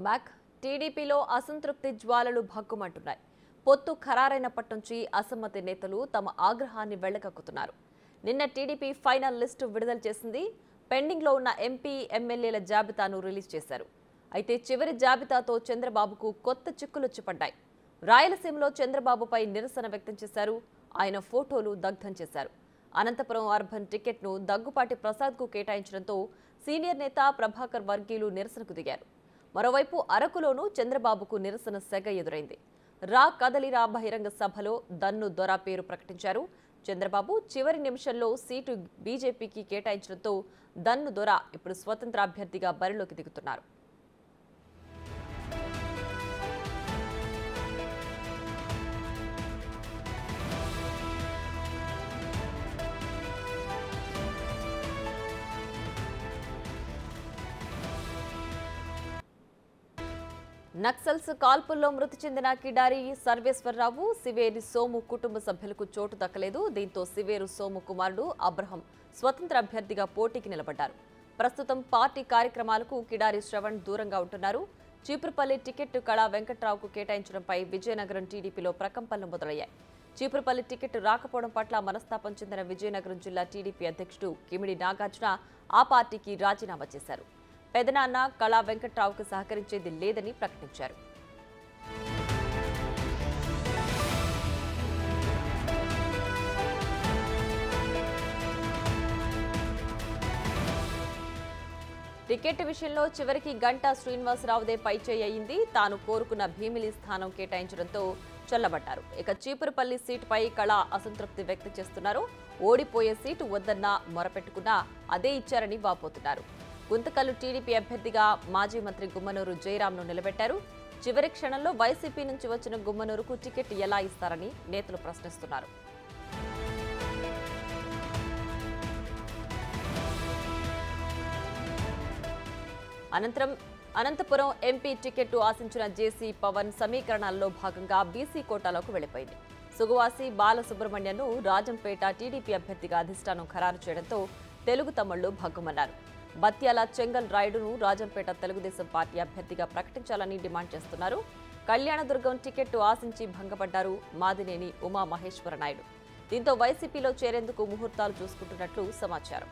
Back. టీడీపీలో అసంతృప్తి జ్వాలలు భగ్గుమంటున్నాయి. పొత్తు ఖరారైనప్పటి నుంచి అసమ్మతి నేతలు తమ ఆగ్రహాన్ని వెళ్లగక్కుతున్నారు. నిన్న టీడీపీ ఫైనల్ లిస్టు విడుదల చేసింది. పెండింగ్లో ఉన్న ఎంపీ, ఎమ్మెల్యేల జాబితాను రిలీజ్ చేశారు. అయితే చివరి జాబితాతో చంద్రబాబుకు కొత్త చిక్కులొచ్చి పడ్డాయి. రాయలసీమలో చంద్రబాబుపై నిరసన వ్యక్తం చేశారు. ఆయన ఫోటోలు దగ్ధం చేశారు. అనంతపురం అర్బన్ టికెట్ను దగ్గుపాటి ప్రసాద్కు కేటాయించడంతో సీనియర్ నేత ప్రభాకర్ వర్గీయులు నిరసనకు దిగారు. మరోవైపు అరకులోనూ చంద్రబాబుకు నిరసన సెగ ఎదురైంది. రా కదలిరా బహిరంగ సభలో దన్ను దొర పేరు ప్రకటించారు. చంద్రబాబు చివరి నిమిషంలో సీటు బీజేపీకి కేటాయించడంతో దన్ను దొర ఇప్పుడు స్వతంత్ర అభ్యర్థిగా బరిలోకి దిగుతున్నారు. నక్సల్స్ కాల్పుల్లో మృతి చెందిన కిడారి సర్వేశ్వరరావు, సివేరి సోము కుటుంబ సభ్యులకు చోటు దక్కలేదు. దీంతో సివేరు సోము కుమారుడు అబ్రహం స్వతంత్ర అభ్యర్థిగా పోటీకి నిలబడ్డారు. ప్రస్తుతం పార్టీ కార్యక్రమాలకు కిడారి శ్రవణ్ దూరంగా ఉంటున్నారు. చీపురుపల్లి టికెట్ కళా వెంకట్రావుకు కేటాయించడంపై విజయనగరం టీడీపీలో ప్రకంపనలు మొదలయ్యాయి. చీపురుపల్లి టికెట్ రాకపోవడం పట్ల మనస్తాపం చెందిన విజయనగరం జిల్లా టీడీపీ అధ్యక్షుడు కిమిడి నాగార్జున ఆ పార్టీకి రాజీనామా చేశారు. పెదనాన్న కళా వెంకట్రావుకు సహకరించేది లేదని ప్రకటించారు. టికెట్ విషయంలో చివరికి గంటా శ్రీనివాసరావుదే పైచేయి అయింది. తాను కోరుకున్న భీమిలి స్థానం కేటాయించడంతో చల్లబడ్డారు. ఇక చీపురుపల్లి సీటుపై కళ అసంతృప్తి వ్యక్తం చేస్తున్నారు. ఓడిపోయే సీటు వద్దన్నా మొరపెట్టుకున్నా అదే ఇచ్చారని వాపోతున్నారు. గుంతకల్లు టీడీపీ అభ్యర్థిగా మాజీ మంత్రి గుమ్మనూరు జయరాంను నిలబెట్టారు. చివరి క్షణంలో వైసీపీ నుంచి వచ్చిన గుమ్మనూరుకు టికెట్ ఎలా ఇస్తారని నేతలు ప్రశ్నిస్తున్నారు. అనంతపురం ఎంపీ టికెట్ ఆశించిన జేసీ పవన్ సమీకరణాల్లో భాగంగా బీసీ కోటాలోకి వెళ్లిపోయింది. సుగవాసి బాలసుబ్రహ్మణ్యను రాజంపేట టీడీపీ అభ్యర్థిగా అధిష్టానం ఖరారు చేయడంతో తెలుగు తమ్ముళ్లు భగ్గుమన్నారు. బత్యాల చెంగల్ రాయుడును రాజంపేట తెలుగుదేశం పార్టీ అభ్యర్థిగా ప్రకటించాలని డిమాండ్ చేస్తున్నారు. కళ్యాణదుర్గం టికెట్ ఆశించి భంగపడ్డారు మాదినేని ఉమా మహేశ్వర నాయుడు. దీంతో వైసీపీలో చేరేందుకు ముహూర్తాలు చూసుకుంటున్నట్లు సమాచారం.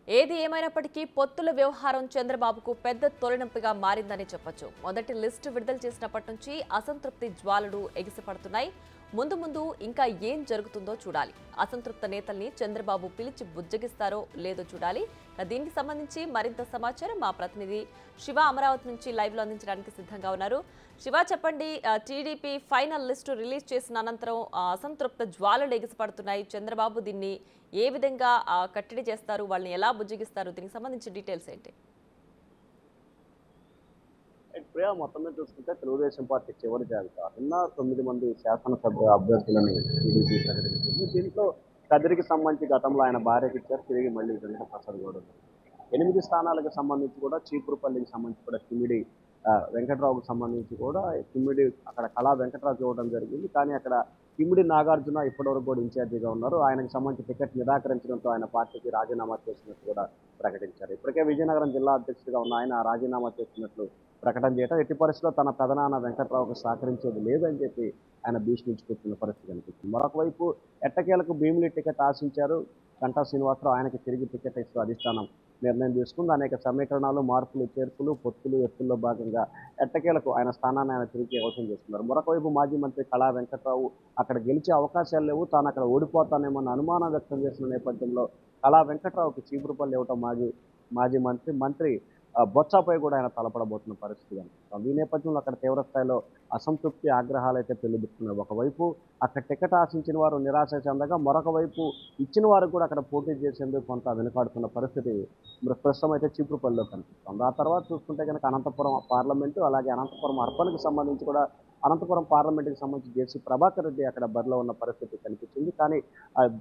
ఏది ఏమైనప్పటికీ పొత్తుల వ్యవహారం చంద్రబాబుకు పెద్ద తొలినొప్పిగా మారిందని చెప్పొచ్చు. మొదటి లిస్టు విడుదల చేసినప్పటి నుంచి అసంతృప్తి జ్వాలలు ఎగిసిపడుతున్నాయి. ముందు ముందు ఇంకా ఏం జరుగుతుందో చూడాలి. అసంతృప్త నేతల్ని చంద్రబాబు పిలిచి బుజ్జగిస్తారో లేదో చూడాలి. దీనికి సంబంధించి మరింత సమాచారం మా ప్రతినిధి శివ అమరావతి నుంచి లైవ్ లో అందించడానికి సిద్ధంగా ఉన్నారు. శివ, చెప్పండి, టీడీపీ ఫైనల్ లిస్టు రిలీజ్ చేసిన అనంతరం అసంతృప్త జ్వాలలు ఎగిసిపడుతున్నాయి. చంద్రబాబు దీన్ని ఏ విధంగా కట్టడి చేస్తారు, వాళ్ళని ఎలా బుజ్జగిస్తారు, దీనికి సంబంధించిన డీటెయిల్స్ ఏంటి? ప్రియా, మొత్తం మీద చూసుకుంటే తెలుగుదేశం పార్టీ చివరి జాబితా నిన్న 9 మంది శాసనసభ అభ్యర్థులను టీడీపీ ప్రకటించింది. దీంట్లో కదిరికి సంబంధించి గతంలో ఆయన భార్యకి ఇచ్చారు, తిరిగి మళ్ళీ ప్రసాద్ గౌడ్ 8 స్థానాలకు సంబంధించి కూడా చీపురుపల్లికి సంబంధించి కూడా కిమిడి వెంకట్రావుకు సంబంధించి కూడా కిమిడి అక్కడ కళా వెంకట్రావు ఇవ్వడం జరిగింది. కానీ అక్కడ కిమిడి నాగార్జున ఇప్పటివరకు కూడా ఇన్ఛార్జిగా ఉన్నారు. ఆయనకు సంబంధించి టికెట్ నిరాకరించడంతో ఆయన పార్టీకి రాజీనామా చేసినట్టు కూడా ప్రకటించారు. ఇప్పటికే విజయనగరం జిల్లా అధ్యక్షుడిగా ఉన్న ఆయన రాజీనామా చేసినట్లు ప్రకటన చేయడం, ఎట్టి పరిస్థితిలో తన ప్రధాన వెంకట్రావుకు సహకరించేది లేదని చెప్పి ఆయన భీష్మించుకుంటున్న పరిస్థితి కనిపిస్తుంది. మరొక వైపు ఎట్టకేలకు భీమిలి టికెట్ ఆశించారు గంటా శ్రీనివాసరావు. ఆయనకి తిరిగి టికెట్ ఇస్తూ అధిష్టానం నిర్ణయం తీసుకుంది. అనేక సమీకరణాలు, మార్పులు, చేర్పులు, పొత్తులు, ఎత్తుల్లో భాగంగా ఎట్టకేలకు ఆయన స్థానాన్ని ఆయన తిరిగి అవసరం చేస్తున్నారు. మరొక వైపు మాజీ మంత్రి కళా వెంకట్రావు అక్కడ గెలిచే అవకాశాలు లేవు, తాను అక్కడ ఓడిపోతానేమో అనుమానం వ్యక్తం చేసిన నేపథ్యంలో కళా వెంకట్రావుకి చీపురుపల్లి ఇవ్వటం మాజీ మంత్రి బొత్సపై కూడా ఆయన తలపడబోతున్న పరిస్థితి కనిపిస్తుంది. ఈ నేపథ్యంలో అక్కడ తీవ్రస్థాయిలో అసంతృప్తి, ఆగ్రహాలు అయితే పెళ్లిబిస్తున్నాయి. ఒకవైపు అక్కడ టికెట్ ఆశించిన వారు నిరాశ చెందగా, మరొక వైపు ఇచ్చిన వారు కూడా అక్కడ పోటీ చేసేందుకు కొంత వెనుకాడుతున్న పరిస్థితి ప్రస్తుతం అయితే చీపురుపల్లిలో కనిపిస్తుంది. ఆ తర్వాత చూసుకుంటే కనుక అనంతపురం పార్లమెంటు, అలాగే అనంతపురం అర్బన్కి సంబంధించి కూడా అనంతపురం పార్లమెంట్కి సంబంధించి జేసీ ప్రభాకర్ రెడ్డి అక్కడ బరిలో ఉన్న పరిస్థితి కనిపించింది. కానీ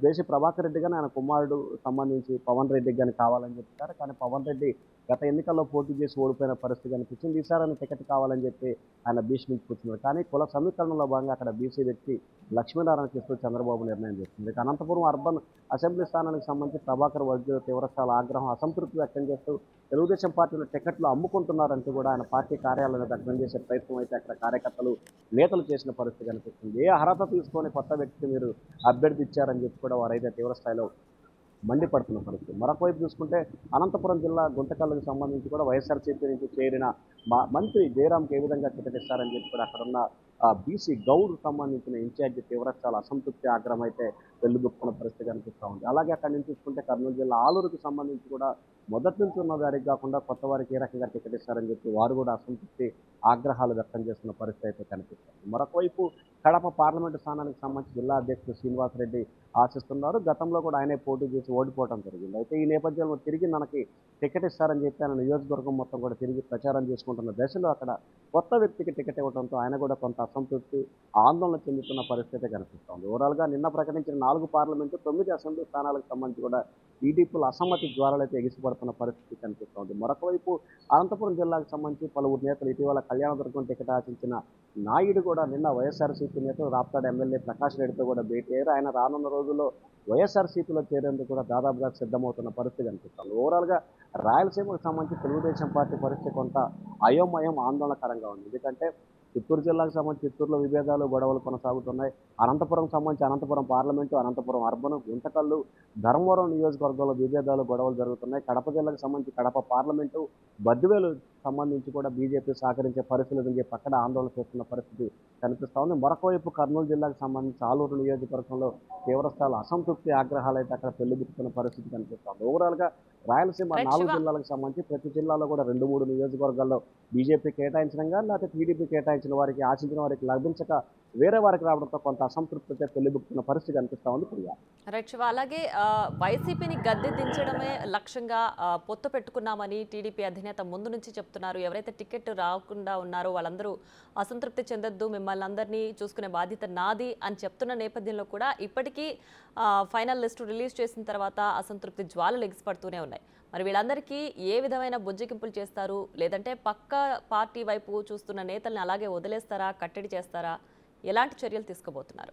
జేసీ ప్రభాకర్ రెడ్డి గాని ఆయన కుమారుడు సంబంధించి పవన్ రెడ్డికి గాని కావాలని చెప్పారు. కానీ పవన్ రెడ్డి గత ఎన్నికల్లో పోటీ చేసి ఓడిపోయిన పరిస్థితి కనిపించింది. ఈసారి ఆయన టికెట్ కావాలని చెప్పి ఆయన భీష్మించి కూర్చున్నారు. కానీ కుల సమీకరణలో భాగంగా అక్కడ బీసీ వ్యక్తి లక్ష్మీనారాయణ కృష్ణ చంద్రబాబు నిర్ణయం చేస్తుంది. ఇక అనంతపురం అర్బన్ అసెంబ్లీ స్థానానికి సంబంధించి ప్రభాకర్ వర్గీయులు తీవ్రస్థాయి ఆగ్రహం అసంతృప్తి వ్యక్తం చేస్తూ తెలుగుదేశం పార్టీలో టికెట్లు అమ్ముకుంటున్నారంటూ కూడా ఆయన పార్టీ కార్యాలయాన్ని దగ్ధం చేసే ప్రయత్నం అయితే అక్కడ కార్యకర్తలు నేతలు చేసిన పరిస్థితి కనిపిస్తుంది. ఏ అర్హత తీసుకొని కొత్త వ్యక్తికి మీరు అభ్యర్థి ఇచ్చారని చెప్పి కూడా వారైతే తీవ్రస్థాయిలో మండిపడుతున్న పరిస్థితి. మరొక వైపు చూసుకుంటే అనంతపురం జిల్లా గుంతకల్లుకు సంబంధించి కూడా వైఎస్ఆర్సీపీ నుంచి చేరిన మంత్రి జయరాంకి ఏ విధంగా టికెట్ ఇస్తారని చెప్పి కూడా అక్కడున్న బీసీ గౌడ్ సంబంధించిన ఇన్ఛార్జి తీవ్రస్థాయిల అసంతృప్తి ఆగ్రహం అయితే వెల్లుబుక్కున్న పరిస్థితి కనిపిస్తూ ఉంది. అలాగే అక్కడి నుంచి చూసుకుంటే కర్నూలు జిల్లా ఆలూరుకు సంబంధించి కూడా మొదటి నుంచి ఉన్న వారికి కాకుండా కొత్త వారికి ఏ రకంగా టికెట్ ఇస్తారని చెప్పి వారు కూడా అసంతృప్తి ఆగ్రహాలు వ్యక్తం చేస్తున్న పరిస్థితి అయితే కనిపిస్తుంది. మరొక వైపు కడప పార్లమెంటు స్థానానికి సంబంధించి జిల్లా అధ్యక్షుడు శ్రీనివాసరెడ్డి ఆశిస్తున్నారు. గతంలో కూడా ఆయనే పోటీ చేసి ఓడిపోవడం జరిగింది. అయితే ఈ నేపథ్యంలో తిరిగి మనకి టికెట్ ఇస్తారని చెప్పి ఆయన నియోజకవర్గం మొత్తం కూడా తిరిగి ప్రచారం చేసుకుంటున్న దశలో అక్కడ కొత్త వ్యక్తికి టికెట్ ఇవ్వడంతో ఆయన కూడా కొంత అసంతృప్తి ఆందోళన చెందుతున్న పరిస్థితి కనిపిస్తోంది. ఓవరాల్గా నిన్న ప్రకటించిన 4 పార్లమెంటు 9 అసెంబ్లీ స్థానాలకు సంబంధించి కూడా టీడీపీలు అసమ్మతి జ్వాలలు అయితే ఎగిసిపడుతున్న పరిస్థితి కనిపిస్తోంది. మరొక వైపు అనంతపురం జిల్లాకు సంబంధించి పలువురు నేతలు ఇటీవల కళ్యాణదుర్గం టికెట్ ఆశించిన నాయుడు కూడా నిన్న వైఎస్ఆర్సీపీ నేతలు రాప్తాడు ఎమ్మెల్యే ప్రకాష్ రెడ్డితో కూడా భేటీ అయ్యారు. ఆయన రానున్న రోజుల్లో వైఎస్ఆర్సీపీలో చేరేందుకు కూడా దాదాపుగా సిద్ధమవుతున్న పరిస్థితి కనిపిస్తుంది. ఓవరాల్గా రాయలసీమకు సంబంధించి తెలుగుదేశం పార్టీ పరిస్థితి కొంత అయోమయం ఆందోళనకరంగా ఉంది. ఎందుకంటే చిత్తూరు జిల్లాకు సంబంధించి చిత్తూరులో విభేదాలు గొడవలు కొనసాగుతున్నాయి. అనంతపురం సంబంధించి అనంతపురం పార్లమెంటు, అనంతపురం అర్బన్, గుంతకల్లు, ధర్మవరం నియోజకవర్గంలో విభేదాలు గొడవలు జరుగుతున్నాయి. కడప జిల్లాకు సంబంధించి కడప పార్లమెంటు, బద్దివేలు సంబంధించి కూడా బీజేపీ సహకరించే పరిస్థితులు లేదని చెప్పి అక్కడ ఆందోళన చేస్తున్న పరిస్థితి కనిపిస్తూ ఉంది. మరొక వైపు కర్నూలు జిల్లాకు సంబంధించి ఆలూరు నియోజకవర్గంలో తీవ్రస్థాయిలో అసంతృప్తి ఆగ్రహాలు అయితే అక్కడ పెళ్లిబుక్కుతున్న పరిస్థితి కనిపిస్తుంది. ఓవరాల్గా రాయలసీమ 4 జిల్లాలకు సంబంధించి ప్రతి జిల్లాలో కూడా 2-3 నియోజకవర్గాల్లో బీజేపీ కేటాయించడం కానీ లేకపోతే టీడీపీ కేటాయించిన వారికి ఆశించిన వారికి లభించక వేరే వారికి రావడంతో కొంత అసంతృప్తి అయితే పెళ్లిబుక్కుతున్న పరిస్థితి కనిపిస్తూ ఉంది. ప్రియా రైట్ శివ, అలాగే వైసీపీని గద్దె దించడమే లక్ష్యంగా పొత్తు పెట్టుకున్నామని టీడీపీ అధినేత ముందు నుంచి చెప్తున్నారు. ఎవరైతే టికెట్ రాకుండా ఉన్నారో వాళ్ళందరూ అసంతృప్తి చెందొద్దు, మిమ్మల్ని అందరినీ చూసుకునే బాధ్యత నాది అని చెప్తున్న నేపథ్యంలో కూడా ఇప్పటికీ ఫైనల్ లిస్టు రిలీజ్ చేసిన తర్వాత అసంతృప్తి జ్వాలలు ఎగిసిపడుతూనే ఉన్నాయి. మరి వీళ్ళందరికీ ఏ విధమైన బుజ్జగింపులు చేస్తారు, లేదంటే పక్క పార్టీ వైపు చూస్తున్న నేతల్ని అలాగే వదిలేస్తారా, కట్టడి చేస్తారా, ఎలాంటి చర్యలు తీసుకోబోతున్నారు?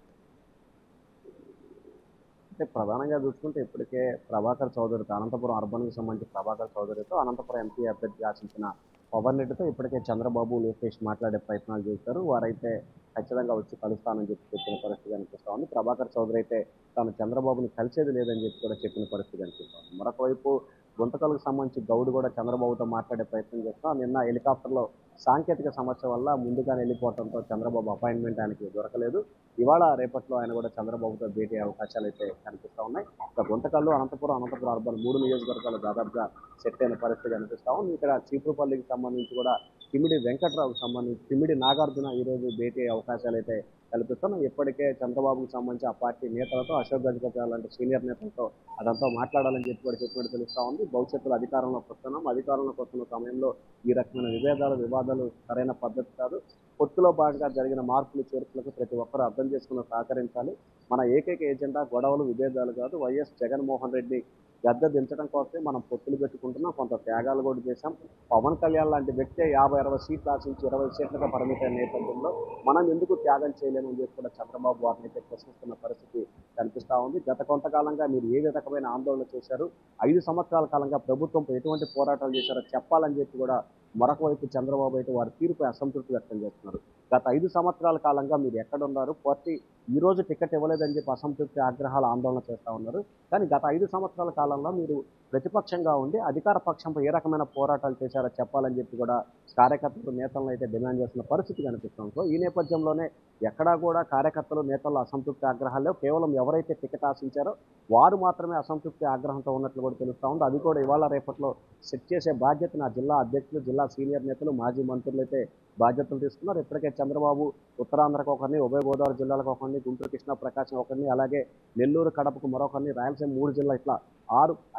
అంటే ప్రధానంగా చూసుకుంటే ఇప్పటికే ప్రభాకర్ చౌదరితో అనంతపురం అర్బన్కి సంబంధించి ప్రభాకర్ చౌదరితో అనంతపురం ఎంపీ అభ్యర్థి ఆశించిన పవన్ రెడ్డితో ఇప్పటికే చంద్రబాబు లోకేష్ మాట్లాడే ప్రయత్నాలు చేశారు. వారైతే ఖచ్చితంగా వచ్చి కలుస్తానని చెప్పిన పరిస్థితి కనిపిస్తూ ఉంది. ప్రభాకర్ చౌదరి అయితే తాను చంద్రబాబుని కలిసేది లేదని చెప్పి కూడా చెప్పిన పరిస్థితి కనిపిస్తూ ఉంది. మరొక వైపు గుంతకల్లుకు సంబంధించి గౌడ్ కూడా చంద్రబాబుతో మాట్లాడే ప్రయత్నం చేస్తాం. నిన్న హెలికాప్టర్లో సాంకేతిక సమస్య వల్ల ముందుగానే వెళ్ళిపోవడంతో చంద్రబాబు అపాయింట్మెంట్ ఆయనకి దొరకలేదు. ఇవాళ రేపట్లో ఆయన కూడా చంద్రబాబుతో భేటీ అయ్యే అవకాశాలు అయితే కనిపిస్తూ ఉన్నాయి. ఇక గుంతకల్లు, అనంతపురం అర్బన్ 3 నియోజకవర్గాలు దాదాపుగా సెట్ అయిన పరిస్థితి కనిపిస్తూ ఉంది. ఇక్కడ చీపురుపల్లికి సంబంధించి కూడా తిమిడి వెంకట్రావుకు సంబంధించి తిమిడి నాగార్జున ఈరోజు భేటీ అయ్యే అవకాశాలు అయితే కల్పిస్తున్నాం. ఇప్పటికే చంద్రబాబుకు సంబంధించి ఆ పార్టీ నేతలతో అశోక్ గజపతి లాంటి సీనియర్ నేతలతో అదంతా మాట్లాడాలని చెప్పి కూడా చెప్పినట్టు తెలుస్తూ ఉంది. భవిష్యత్తులో అధికారంలోకి వస్తున్నాం, అధికారంలోకి వస్తున్న సమయంలో ఈ రకమైన వివాదాలు సరైన పద్ధతి కాదు. పొత్తులో భాగంగా జరిగిన మార్పులు చేర్పులకు ప్రతి ఒక్కరూ అర్థం చేసుకుని సహకరించాలి. మన ఏకైక ఎజెండా గొడవలు విభేదాలు కాదు. వైఎస్ జగన్మోహన్ రెడ్డి గద్దె దించడం కోసమే మనం పొత్తులు పెట్టుకుంటున్నాం, కొంత త్యాగాలు కూడా చేశాం. పవన్ కళ్యాణ్ లాంటి వ్యక్తి 50-60 సీట్లు ఆశించి 20 సీట్లుగా పరిమితమైన నేపథ్యంలో మనం ఎందుకు త్యాగం చేయలేమని చెప్పి కూడా చంద్రబాబు వారిని అయితే ప్రశ్నిస్తున్న పరిస్థితి కనిపిస్తూ ఉంది. గత కొంతకాలంగా మీరు ఏ రకమైన ఆందోళన చేశారు, 5 సంవత్సరాల కాలంగా ప్రభుత్వంపై ఎటువంటి పోరాటాలు చేశారో చెప్పాలని చెప్పి కూడా మరొక వైపు చంద్రబాబు అయితే వారి తీరుపై అసంతృప్తి వ్యక్తం చేస్తున్నారు. గత 5 సంవత్సరాల కాలంగా మీరు ఎక్కడున్నారు, పార్టీ ఈ రోజు టికెట్ ఇవ్వలేదని చెప్పి అసంతృప్తి ఆగ్రహాలు ఆందోళన చేస్తూ ఉన్నారు. కానీ గత 5 సంవత్సరాల కాలంలో మీరు ప్రతిపక్షంగా ఉండి అధికార పక్షంపై ఏ రకమైన పోరాటాలు చేశారో చెప్పాలని చెప్పి కూడా కార్యకర్తలు నేతలను అయితే డిమాండ్ చేస్తున్న పరిస్థితి కనిపిస్తుంది. సో ఈ నేపథ్యంలోనే ఎక్కడా కూడా కార్యకర్తలు నేతల అసంతృప్తి ఆగ్రహాల్లో కేవలం ఎవరైతే టికెట్ ఆశించారో వారు మాత్రమే అసంతృప్తి ఆగ్రహంతో ఉన్నట్లు కూడా తెలుస్తూ ఉంది. అది కూడా ఇవాళ రేపట్లో సెట్ చేసే బాధ్యత నా జిల్లా అధ్యక్షులు, జిల్లా సీనియర్ నేతలు, మాజీ మంత్రులు అయితే బాధ్యతలు తీసుకున్నారు. ఇప్పటికే చంద్రబాబు ఉత్తరాంధ్రకు ఒకరిని, ఉభయ గోదావరి జిల్లాలకు ఒకరిని, గుంటూరు కృష్ణా ప్రకాశం ఒకరిని, అలాగే నెల్లూరు కడపకు మరొకరిని, రాయలసీమ 3 జిల్లా ఇట్లా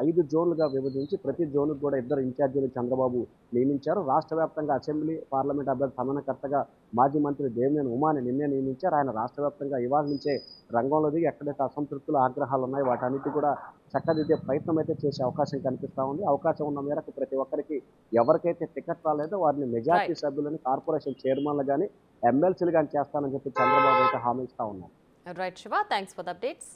5 జోన్లుగా విభజించి ప్రతి జోన్కు కూడా 2 ఇన్ఛార్జీలు చంద్రబాబు నియమించారు. రాష్ట్ర వ్యాప్తంగా అసెంబ్లీ, పార్లమెంట్ అభ్యర్థి సమన్వయకర్తగా మాజీ మంత్రి దేవినేని ఉమాని నిన్నే నియమించారు. ఆయన రాష్ట్ర వ్యాప్తంగా ఇవాళ నుంచే రంగంలో దిగి ఎక్కడైతే అసంతృప్తులు, ఆగ్రహాలు ఉన్నాయో వాటన్నిటి కూడా చక్కదిద్దే ప్రయత్నం అయితే చేసే అవకాశం కనిపిస్తా ఉంది. అవకాశం ఉన్న మేరకు ప్రతి ఒక్కరికి ఎవరికైతే టికెట్ రాలేదో వారిని మెజార్టీ రైట్. సభ్యులని, కార్పొరేషన్ చైర్మన్లు కానీ, ఎమ్మెల్సీలు కానీ చేస్తానని చెప్పి చంద్రబాబు అయితే హామీ ఇస్తా ఉన్నారు. Right Shiva, thanks for the updates.